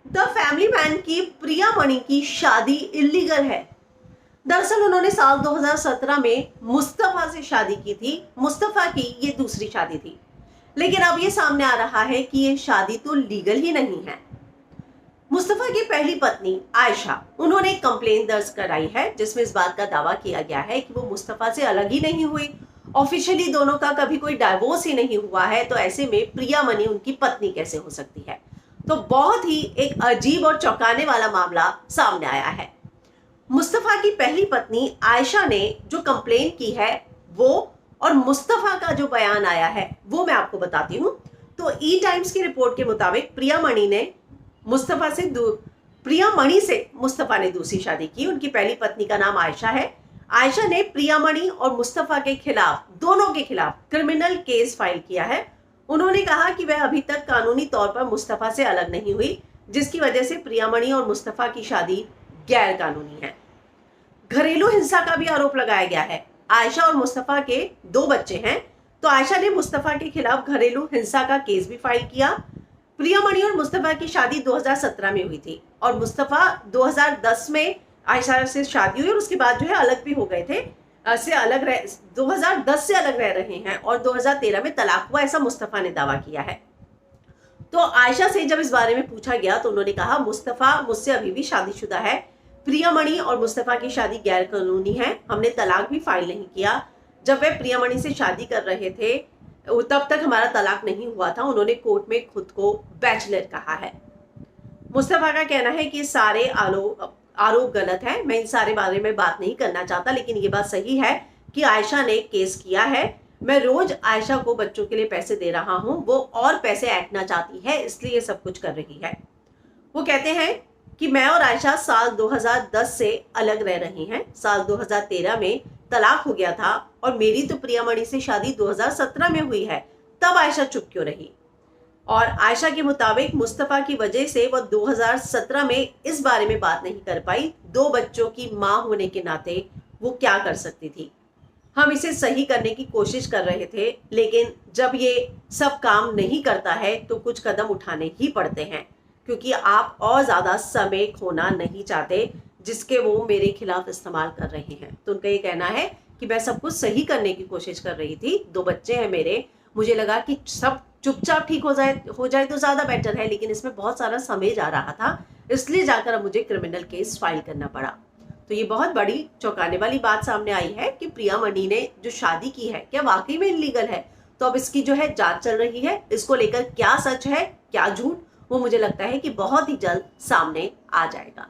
The family man की प्रिया मणि की शादी इलीगल है। दरअसल उन्होंने साल 2017 में मुस्तफा से शादी की थी। मुस्तफा की ये दूसरी शादी थी, लेकिन अब ये सामने आ रहा है कि ये शादी तो लीगल ही नहीं है। मुस्तफा की पहली पत्नी आयशा, उन्होंने एक कंप्लेन दर्ज कराई है जिसमें इस बात का दावा किया गया है कि वो मुस्तफा से अलग ही नहीं हुई। ऑफिशियली दोनों का कभी कोई डाइवोर्स ही नहीं हुआ है, तो ऐसे में प्रिया मणि उनकी पत्नी कैसे हो सकती है। तो बहुत ही एक अजीब और चौंकाने वाला मामला सामने आया है। मुस्तफा की पहली पत्नी आयशा ने जो कंप्लेन की है वो, और मुस्तफा का जो बयान आया है वो मैं आपको बताती हूँ। तो ई टाइम्स की रिपोर्ट के मुताबिक प्रिया मणि से मुस्तफा ने दूसरी शादी की। उनकी पहली पत्नी का नाम आयशा है। आयशा ने प्रिया मणि और मुस्तफा के खिलाफ, दोनों के खिलाफ क्रिमिनल केस फाइल किया है। उन्होंने कहा कि वह अभी तक कानूनी तौर पर मुस्तफा से अलग नहीं हुई, जिसकी वजह से प्रिया मणि और मुस्तफा की शादी गैर कानूनी है। घरेलू हिंसा का भी आरोप लगाया गया है। आयशा और मुस्तफा के 2 बच्चे हैं, तो आयशा ने मुस्तफा के खिलाफ घरेलू हिंसा का केस भी फाइल किया। प्रिया मणि और मुस्तफा की शादी 2017 में हुई थी और मुस्तफा 2010 में आयशा से शादी हुई और उसके बाद जो है अलग भी हो गए थे। 2010 से अलग रह रहे हैं और 2013 में तलाक हुआ, ऐसा मुस्तफा ने दावा किया है। तो आयशा से जब इस बारे में पूछा गया तो उन्होंने कहा, मुस्तफा मुझसे अभी भी शादीशुदा है। प्रिया मणि और मुस्तफा की शादी गैर कानूनी है। हमने तलाक भी फाइल नहीं किया। जब वे प्रिया मणि से शादी कर रहे थे तब तक हमारा तलाक नहीं हुआ था। उन्होंने कोर्ट में खुद को बैचलर कहा है। मुस्तफा का कहना है कि सारे आरोप गलत है। मैं इन सारे बारे में बात नहीं करना चाहता, लेकिन ये बात सही है कि आयशा ने केस किया है। मैं रोज आयशा को बच्चों के लिए पैसे दे रहा हूं, वो और पैसे ऐंठना चाहती है, इसलिए सब कुछ कर रही है। वो कहते हैं कि मैं और आयशा साल 2010 से अलग रह रही हैं। साल 2013 में तलाक हो गया था और मेरी तो प्रिया मणि से शादी 2017 में हुई है। तब आयशा चुप क्यों रही? और आयशा के मुताबिक मुस्तफा की वजह से वो 2017 में इस बारे में बात नहीं कर पाई। 2 बच्चों की मां होने के नाते वो क्या कर सकती थी। हम इसे सही करने की कोशिश कर रहे थे, लेकिन जब ये सब काम नहीं करता है तो कुछ कदम उठाने ही पड़ते हैं, क्योंकि आप और ज्यादा समय खोना नहीं चाहते जिसके वो मेरे खिलाफ इस्तेमाल कर रहे हैं। तो उनका ये कहना है कि मैं सब कुछ सही करने की कोशिश कर रही थी। 2 बच्चे हैं मेरे, मुझे लगा कि सब चुपचाप ठीक हो जाए तो ज्यादा बेटर है, लेकिन इसमें बहुत सारा समय जा रहा था, इसलिए जाकर अब मुझे क्रिमिनल केस फाइल करना पड़ा। तो ये बहुत बड़ी चौंकाने वाली बात सामने आई है कि प्रिया मणि ने जो शादी की है क्या वाकई में इलीगल है। तो अब इसकी जो है जांच चल रही है। इसको लेकर क्या सच है क्या झूठ, वो मुझे लगता है कि बहुत ही जल्द सामने आ जाएगा।